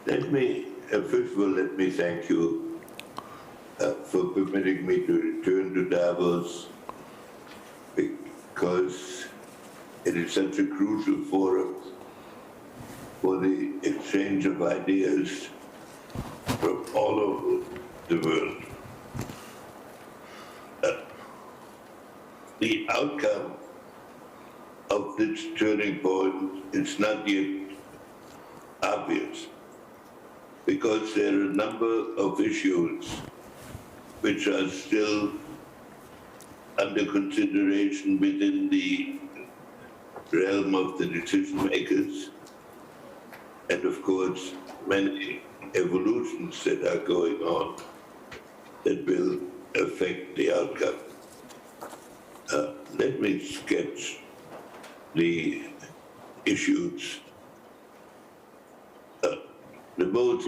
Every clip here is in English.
First of all, let me thank you for permitting me to return to Davos, because it is such a crucial forum for the exchange of ideas from all over the world. The outcome of this turning point is not yet obvious, because there are a number of issues which are still under consideration within the realm of the decision makers, and of course many evolutions that are going on that will affect the outcome. Let me sketch the issues. The most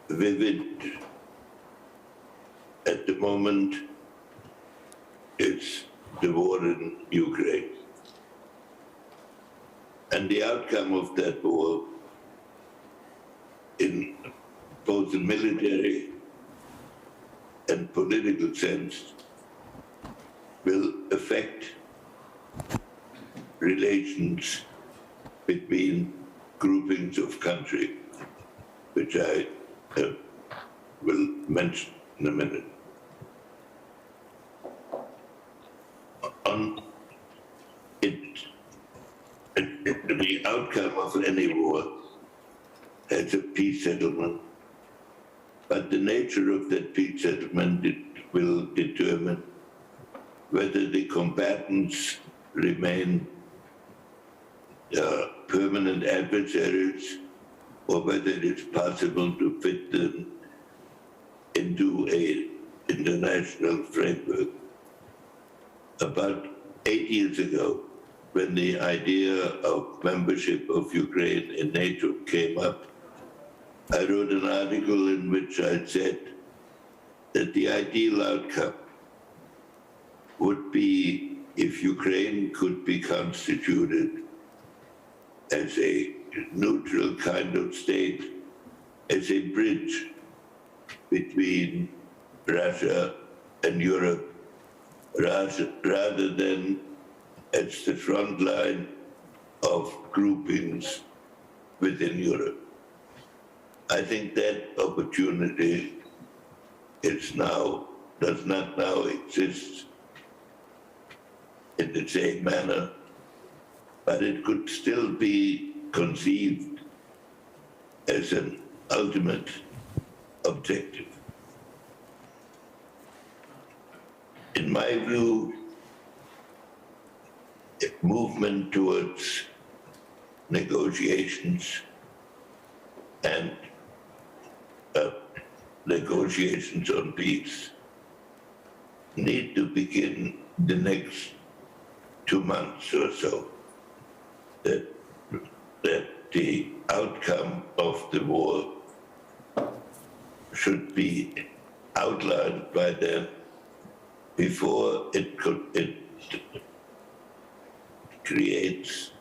vivid at the moment is the war in Ukraine. And the outcome of that war, in both the military and political sense, will affect relations between groupings of countries, which I will mention in a minute. On the outcome of any war has a peace settlement, but the nature of that peace settlement will determine whether the combatants remain permanent adversaries or whether it's possible to fit them into an international framework. About 8 years ago, when the idea of membership of Ukraine in NATO came up, I wrote an article in which I said that the ideal outcome would be if Ukraine could be constituted as a neutral kind of state, as a bridge between Russia and Europe, rather than as the front line of groupings within Europe. I think that opportunity does not now exist in the same manner, but it could still be conceived as an ultimate objective. In my view, a movement towards negotiations and negotiations on peace need to begin the next 2 months or so, that the outcome of the war should be outlined by then before it creates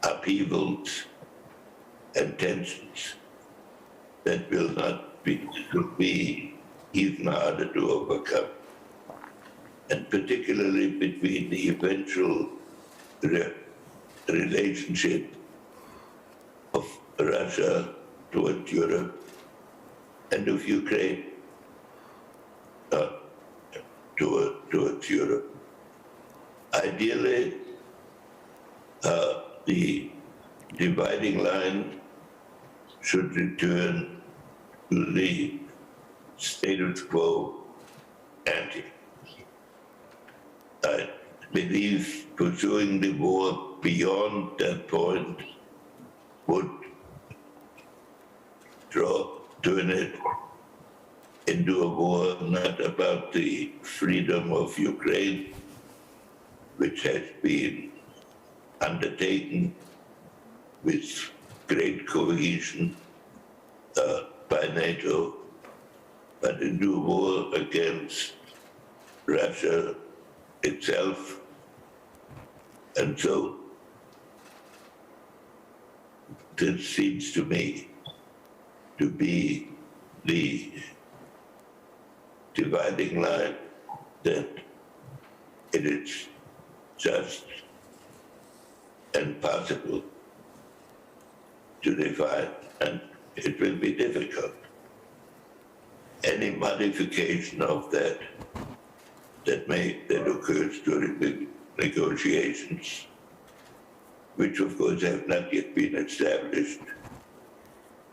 upheavals and tensions that will be even harder to overcome, and particularly between the eventual relationship of Russia towards Europe and of Ukraine towards Europe. Ideally, the dividing line should return to the status quo ante. I believe pursuing the war beyond that point would turn it into a war not about the freedom of Ukraine, which has been undertaken with great cohesion by NATO, but into a war against Russia itself. And so this seems to me to be the dividing line, that it is just and possible to define, and it will be difficult. Any modification of that occurs during the negotiations, which of course have not yet been established,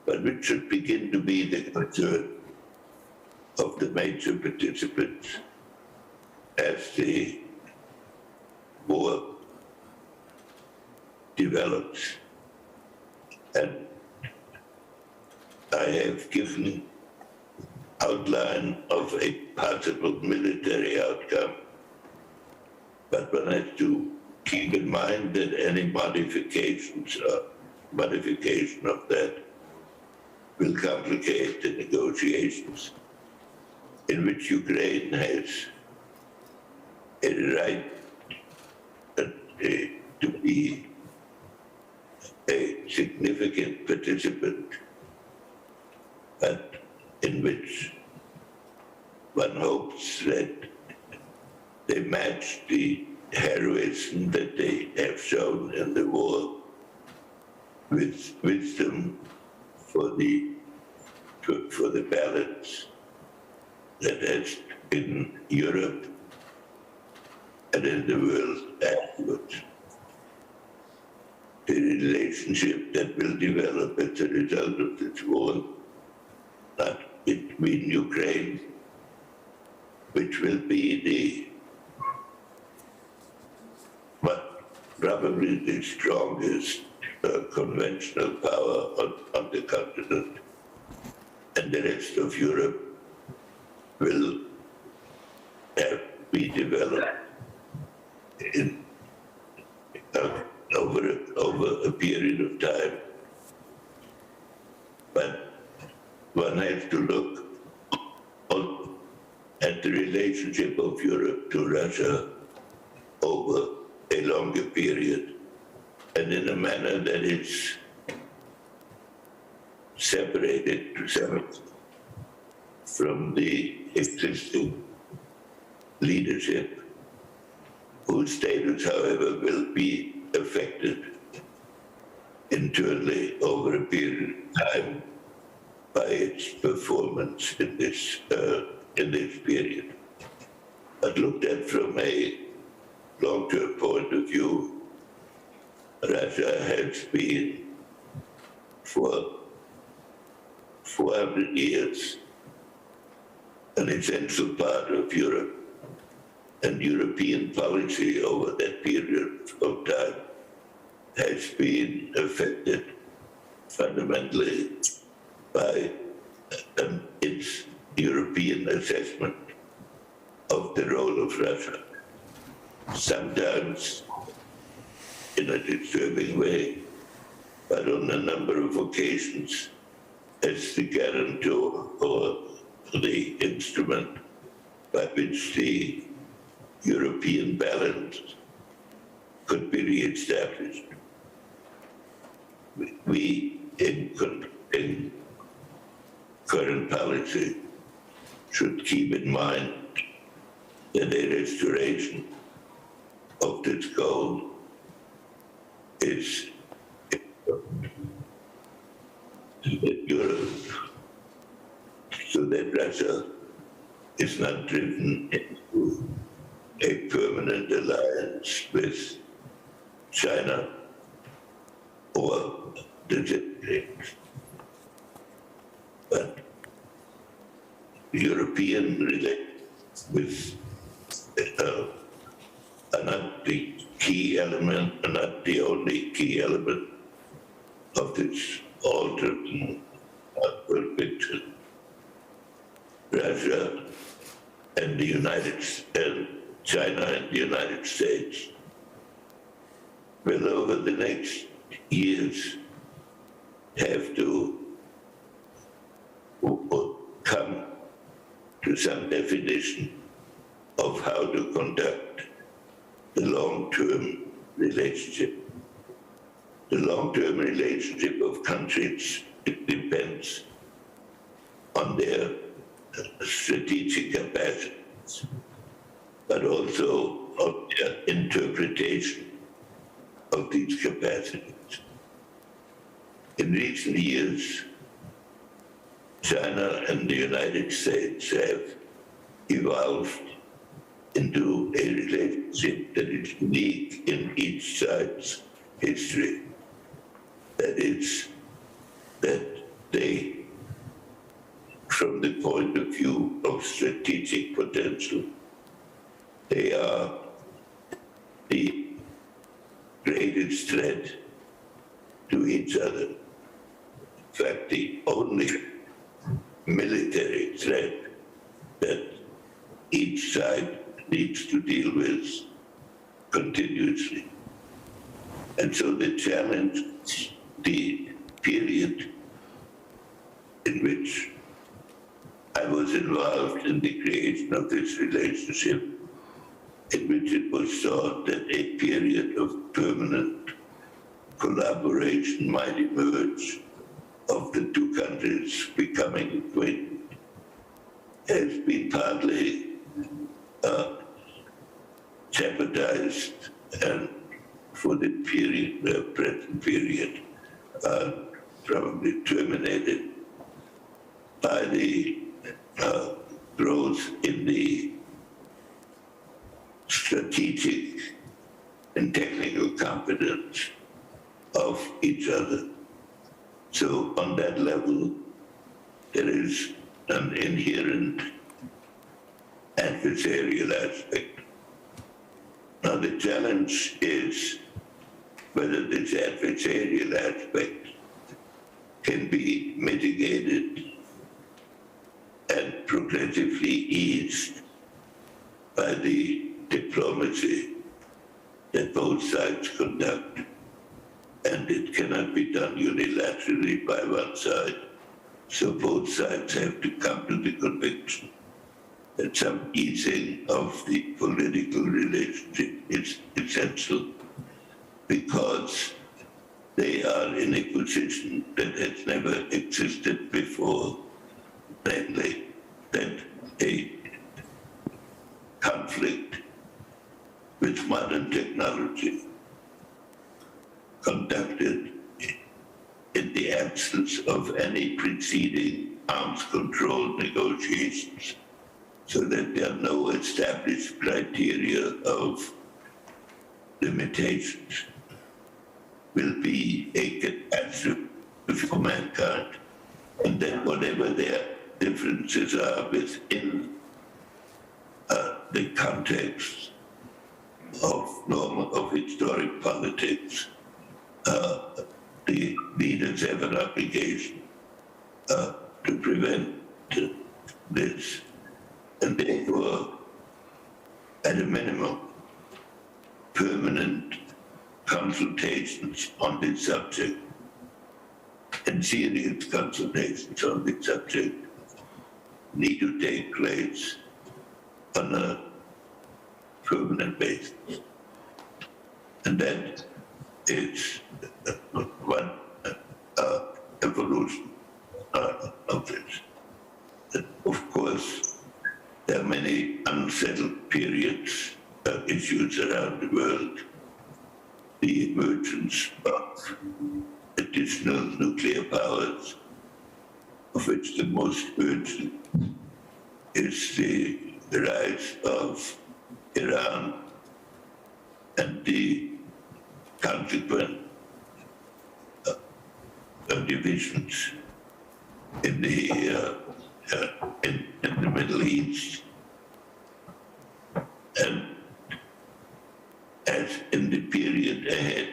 but which should begin to be the concern of the major participants as the war develops. And I have given outline of a possible military outcome, but one has to keep in mind that any modification of that will complicate the negotiations, in which Ukraine has a right to be a significant participant, but in which one hopes that they match the heroism that they have shown in the war with wisdom for the balance that has in Europe and in the world afterwards. The relationship that will develop as a result of this war, not between Ukraine, which will be probably the strongest conventional power on the continent, and the rest of Europe will be developed over a period of time. But one has to look at the relationship of Europe to Russia over a longer period, and in a manner that is separated to some extent from the existing leadership, whose status, however, will be affected internally over a period of time by its performance in this period. But looked at from a long-term point of view, Russia has been for 400 years an essential part of Europe, and European policy over that period of time has been affected fundamentally by its European assessment of the role of Russia, sometimes in a disturbing way, but on a number of occasions as the guarantor or the instrument by which the European balance could be re-established. We, in current policy, should keep in mind that a restoration of this goal is Europe, so that Russia is not driven into a permanent alliance with China or the Japanese. But European relations with are not the key element, are not the only key element of this altered and upward picture. Russia and China and the United States will, over the next years, have to come to some definition of how to conduct the long-term relationship. The long-term relationship countries, it depends on their strategic capacities, but also of their interpretation of these capacities. In recent years, China and the United States have evolved into a relationship that is unique in each side's history. That is, that they, from the point of view of strategic potential, they are the greatest threat to each other. In fact, the only military threat that each side needs to deal with continuously. And so the challenge, the period in which I was involved in the creation of this relationship, in which it was thought that a period of permanent collaboration might emerge of the two countries becoming acquainted, has been partly jeopardized and for the period, the present period, probably terminated by the growth in the strategic and technical competence of each other. So on that level, there is an inherent adversarial aspect. Now the challenge is whether this adversarial aspect can be mitigated and progressively eased by the diplomacy that both sides conduct. And it cannot be done unilaterally by one side. So both sides have to come to the conviction that some easing of the political relationship is essential, because they are in a position that has never existed before, namely that a conflict with modern technology conducted in the absence of any preceding arms control negotiations, so that there are no established criteria of limitations, will be a catastrophe for mankind. And then whatever their differences are within the context of historic politics, the leaders have an obligation to prevent this. And therefore, at a minimum, permanent consultations on this subject and serious consultations on this subject need to take place on a permanent basis. And that is one evolution of this. Of course, there are many unsettled periods, issues around the world. The emergence of additional nuclear powers, of which the most urgent is the rise of Iran and the consequent divisions in the Middle East, and as in the period ahead,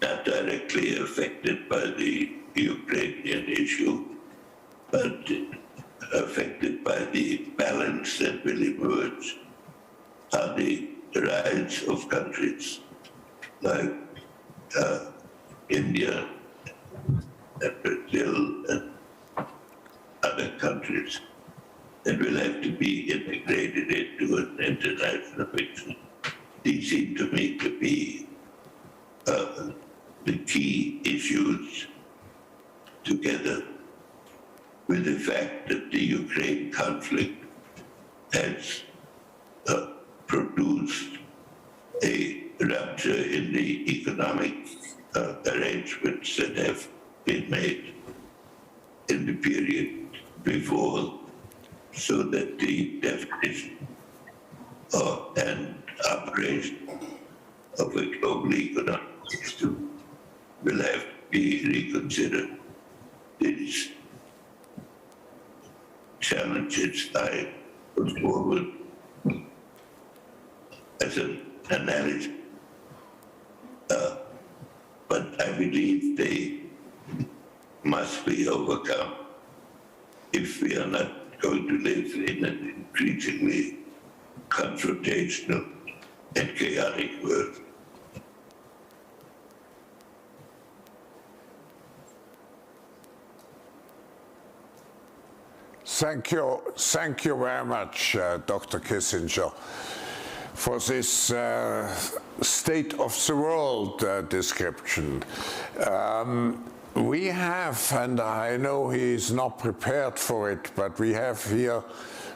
not directly affected by the Ukrainian issue, but affected by the balance that will emerge, are the rise of countries like India and Brazil and other countries that will have to be integrated into an international picture. These seem to me to be the key issues together with the fact that the Ukraine conflict has produced a rupture in the economic arrangements that have been made in the period before, so that the definition and operation of a global economic system will have to be reconsidered. These challenges I put forward as an analysis, but I believe they must be overcome if we are not going to live in an increasingly confrontational and chaotic world. Thank you very much, Dr. Kissinger, for this state of the world description. We have, and I know he's not prepared for it, but we have here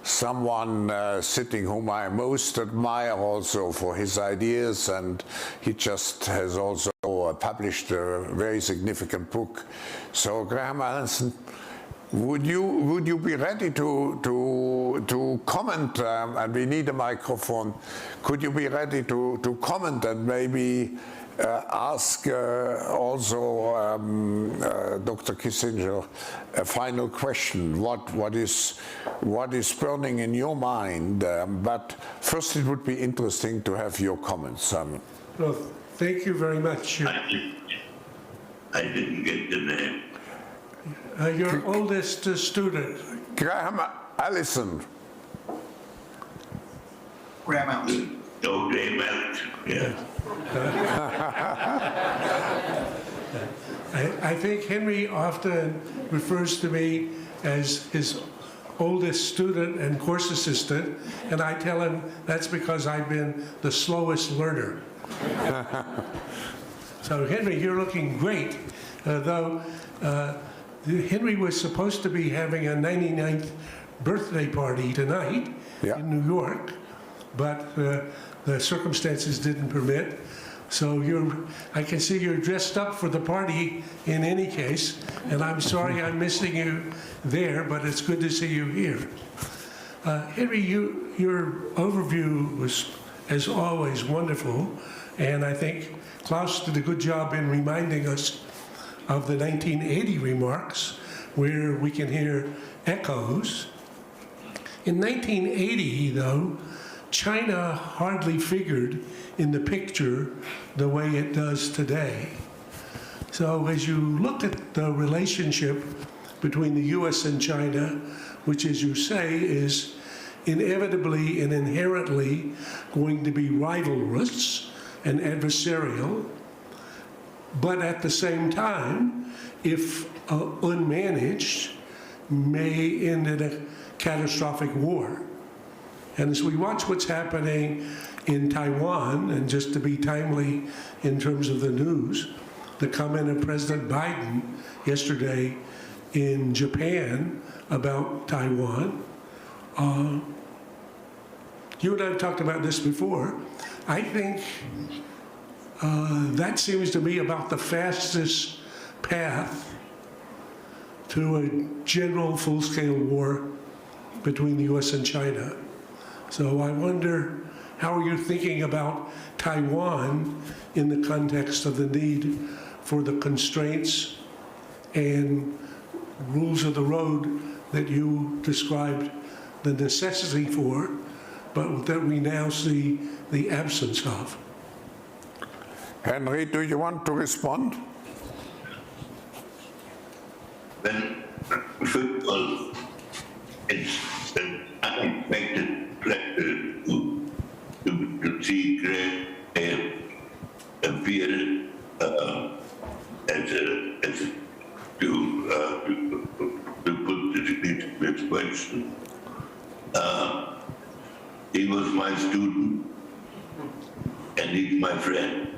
someone sitting whom I most admire also for his ideas, and he just has also published a very significant book. So, Graham Allison, would you be ready to comment, and we need a microphone, could you be ready to comment and maybe ask also Dr. Kissinger a final question, what is burning in your mind, but first it would be interesting to have your comments. Well, thank you very much. I didn't get the name. Your oldest student. Graham Allison. Graham Allison. No, Graham Allison, yeah. I think Henry often refers to me as his oldest student and course assistant, and I tell him that's because I've been the slowest learner. So Henry, you're looking great, though Henry was supposed to be having a 99th birthday party tonight in New York, but the circumstances didn't permit. So I can see you're dressed up for the party in any case, and I'm sorry I'm missing you there, but it's good to see you here. Henry, your overview was, as always, wonderful, and I think Klaus did a good job in reminding us of the 1980 remarks, where we can hear echoes. In 1980, though, China hardly figured in the picture the way it does today. So as you look at the relationship between the US and China, which, as you say, is inevitably and inherently going to be rivalrous and adversarial, but at the same time, if unmanaged, may end in a catastrophic war. And as we watch what's happening in Taiwan, and just to be timely in terms of the news, the comment of President Biden yesterday in Japan about Taiwan, you and I have talked about this before. I think that seems to be about the fastest path to a general full-scale war between the US and China. So I wonder, how are you thinking about Taiwan in the context of the need for the constraints and rules of the road that you described the necessity for, but that we now see the absence of? Henry, do you want to respond? Well, first of all, it's an unexpected pleasure to see Greg appear to put this question. He was my student, and he's my friend.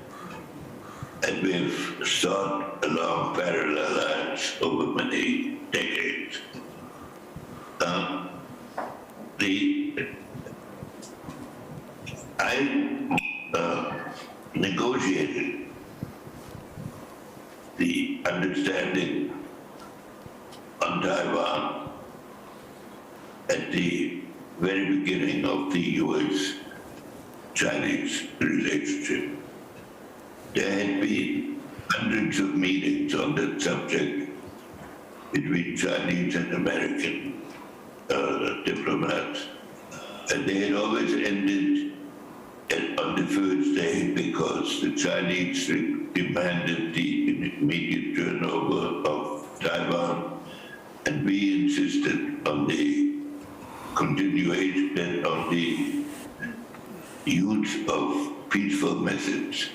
And we've sought along parallel lines over many the understanding on Taiwan at the very beginning of the US-Chinese relationship. There had been hundreds of meetings on that subject between Chinese and American diplomats, and they had always ended on the first day because the Chinese demanded the immediate turnover of Taiwan, and we insisted on the continuation and on the use of peaceful methods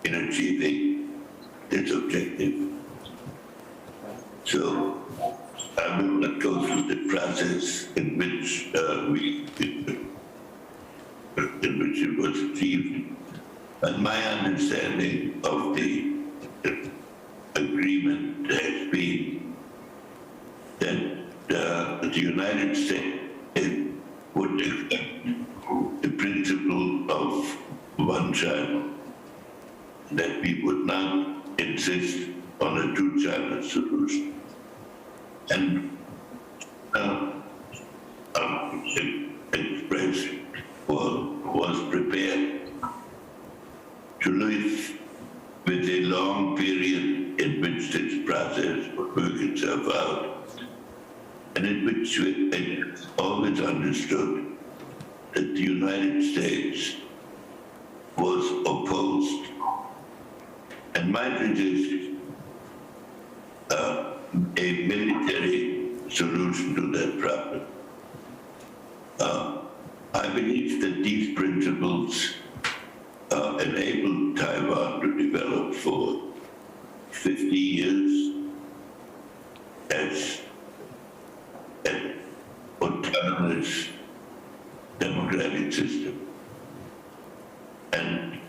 in achieving this objective. So I will not go through the process in which it was achieved, but my understanding of the agreement has been that the United States would accept the principle of one China, that we would not insist on a two-China solution. And expressed or was prepared to live with a long period in which this process would work itself out, and in which it always understood that the United States was opposed and might resist a military solution to that problem. I believe that these principles enabled Taiwan to develop for 50 years as an autonomous democratic system. And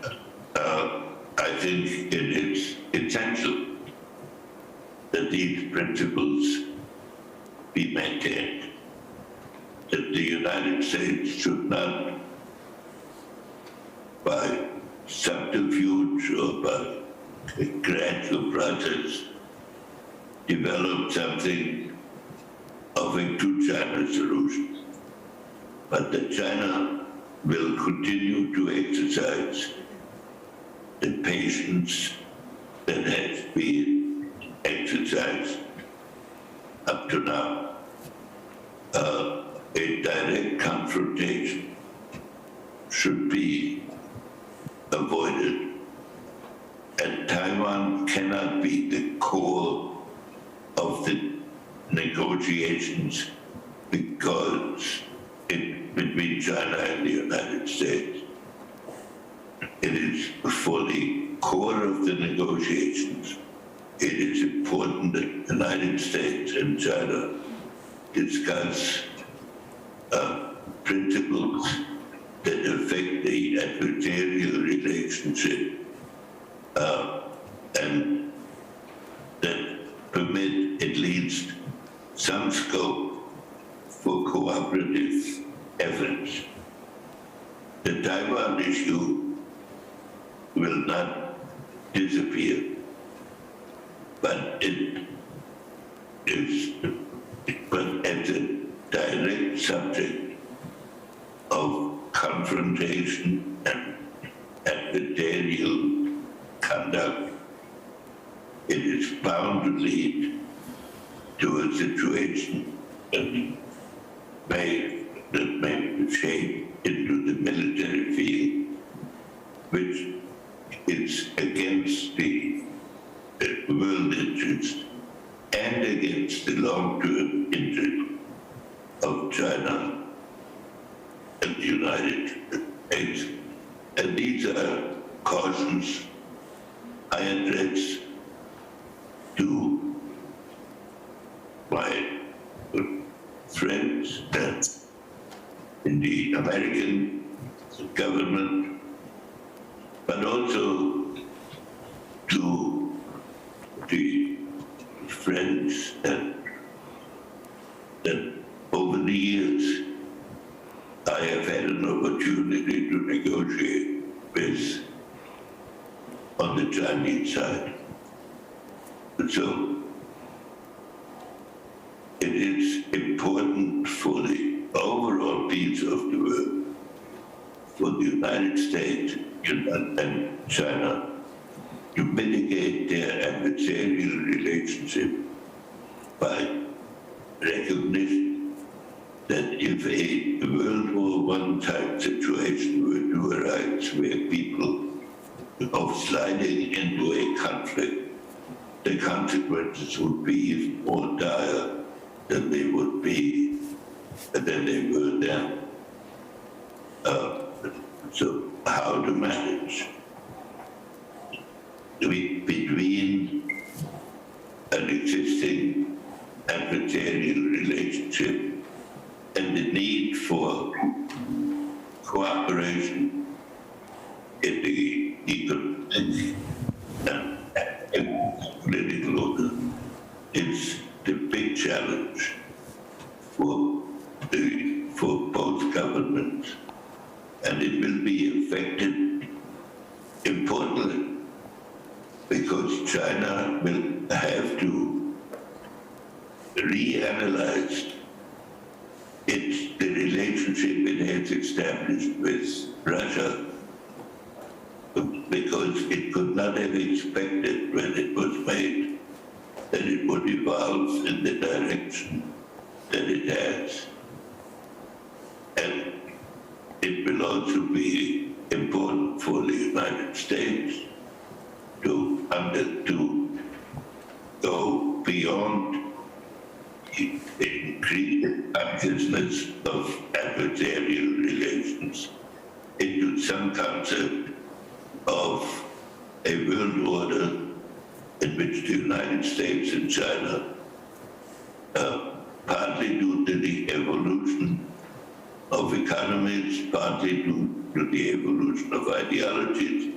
I think it is essential that these principles be maintained, that the United States should not, by subterfuge or by a gradual process, develop something of a two-China solution, but that China will continue to exercise the patience that has been exercised up to now. A direct confrontation should be avoided, and Taiwan cannot be the core of the negotiations because between China and the United States. It is for the core of the negotiations. It is important that the United States and China discuss principles that affect the adversarial relationship and that permit at least some scope for cooperative efforts. The Taiwan issue will not disappear, but it is as a direct subject of confrontation and adversarial conduct. It is bound to lead to a situation that may shape into the military field, which is against the world interest and against the long-term interest of China and the United States. And these are cautions I address to my friends in the American government, but also to the friends that over the years I have had an opportunity to negotiate with on the Chinese side. So it is important for the overall peace of the world, for the United States and China to mitigate their adversarial relationship by recognition that if a World War I type situation were to arise where people of sliding into a conflict, the consequences would be even more dire than they would be, than they were then. So how to manage between an existing adversarial relationship and the need for cooperation in the economic and political order is the big challenge for both governments, and it will be affected importantly because China will have to reanalyze the relationship it has established with Russia, because it could not have expected when it was made that it would evolve in the direction that it has. And it will also be important for the United States to go beyond the increased consciousness of adversarial relations into some concept of a world order in which the United States and China, partly due to the evolution of economies, partly due to the evolution of ideologies,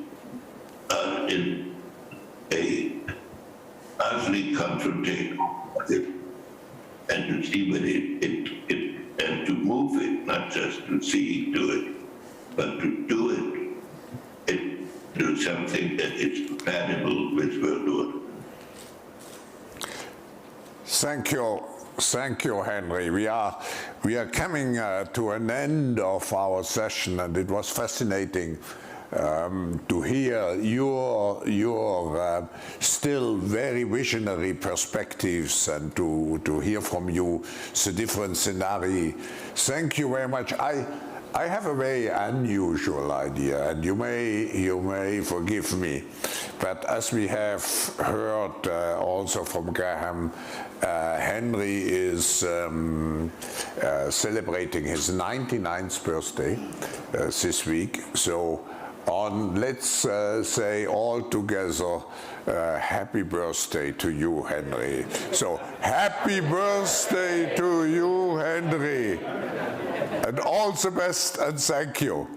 are in a largely confrontational market, and to see whether and to move it, not just to see to it, but to do it to something that is compatible with world order. Thank you, Henry. We are coming to an end of our session, and it was fascinating to hear your still very visionary perspectives and to hear from you the different scenarios. Thank you very much. I have a very unusual idea, and you may forgive me, but as we have heard also from Graham, Henry is celebrating his 99th birthday this week. So let's say all together, happy birthday to you, Henry. So happy birthday to you, Henry. And all the best, and thank you.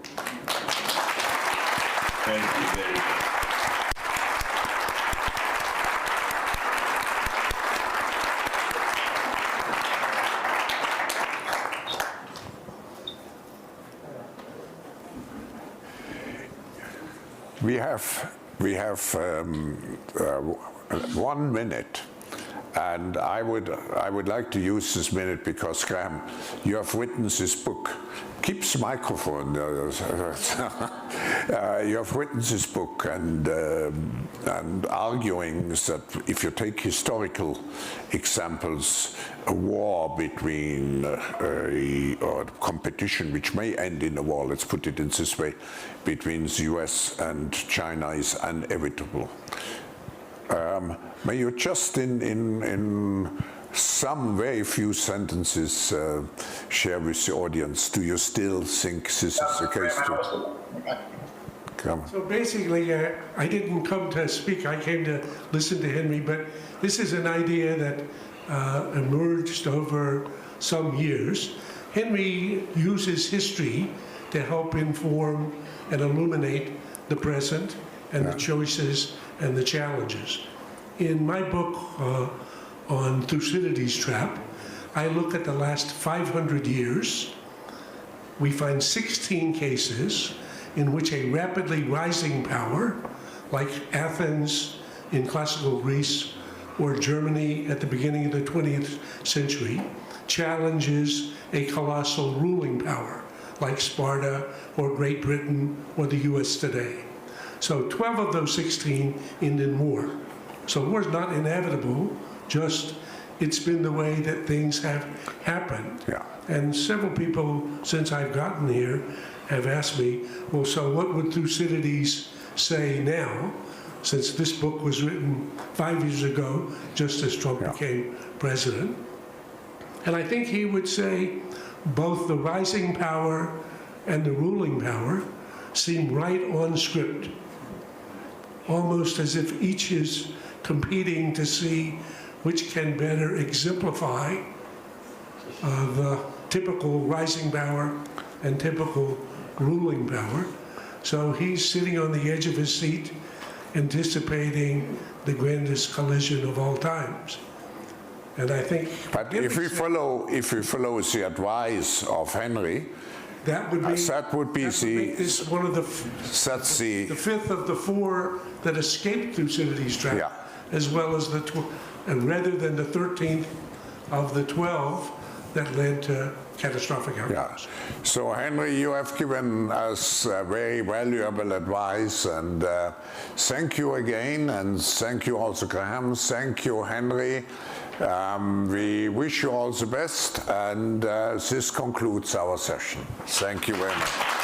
Thank you very much. We have 1 minute, and I would like to use this minute because, Graham, you have written this book. Keep the microphone. You have written this book and arguing that if you take historical examples, a war between or competition which may end in a war, let's put it in this way, between the US and China is inevitable. May you just in some very few sentences share with the audience, do you still think this is the case too? Come. So basically, I didn't come to speak, I came to listen to Henry, but this is an idea that emerged over some years. Henry uses history to help inform and illuminate the present and the choices and the challenges. In my book on Thucydides' trap, I look at the last 500 years. We find 16 cases in which a rapidly rising power, like Athens in classical Greece, or Germany at the beginning of the 20th century challenges a colossal ruling power like Sparta or Great Britain or the US today. So 12 of those 16 end in war. So war's not inevitable, just it's been the way that things have happened. Yeah. And several people since I've gotten here have asked me, well, so what would Thucydides say now, since this book was written 5 years ago, just as Trump became president? And I think he would say both the rising power and the ruling power seem right on script, almost as if each is competing to see which can better exemplify the typical rising power and typical ruling power. So he's sitting on the edge of his seat, anticipating the grandest collision of all times. And I think, but if we follow the advice of Henry, that would be this one of the fifth of the four that escaped Thucydides' trap, as well as and rather than the 13th of the 12 that led to catastrophic outcomes. So Henry, you have given us very valuable advice, and thank you again, and thank you also Graham, thank you Henry. We wish you all the best, and this concludes our session. Thank you very much.